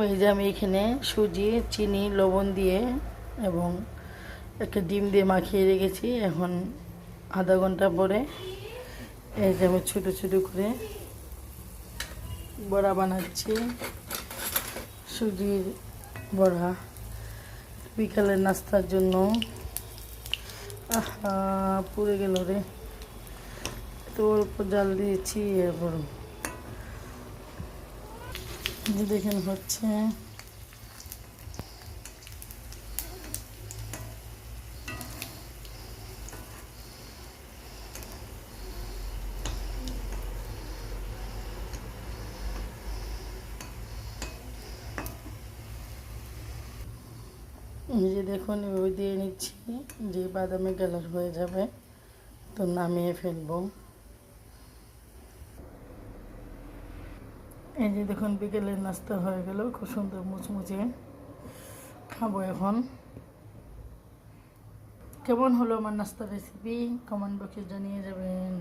এই যে আমি এখানে সুজি, চিনি, লবণ দিয়ে এবং একটা ডিম দিয়ে মাখিয়ে রেখেছি। এখন আধা ঘন্টা পরে এই যে আমি ছোটো ছোটো করে বড়া বানাচ্ছি, সুজির বড়া বিকালের নাস্তার জন্য। আহা, পুড়ে গেল রে, তো অল্প জাল দিয়েছি। এরপর যে দেখেন হচ্ছে, এই যে দেখুন এভাবে দিয়ে নিচ্ছি, যে বাদামি কালার হয়ে যাবে তো নামিয়ে ফেলবো। এই যে দেখুন বিকেলের নাস্তা হয়ে গেল, খুব সুন্দর মুচমুচে। খাবো এখন। কেমন হলো আমার নাস্তার রেসিপি কমেন্ট বক্সে জানিয়ে যাবেন।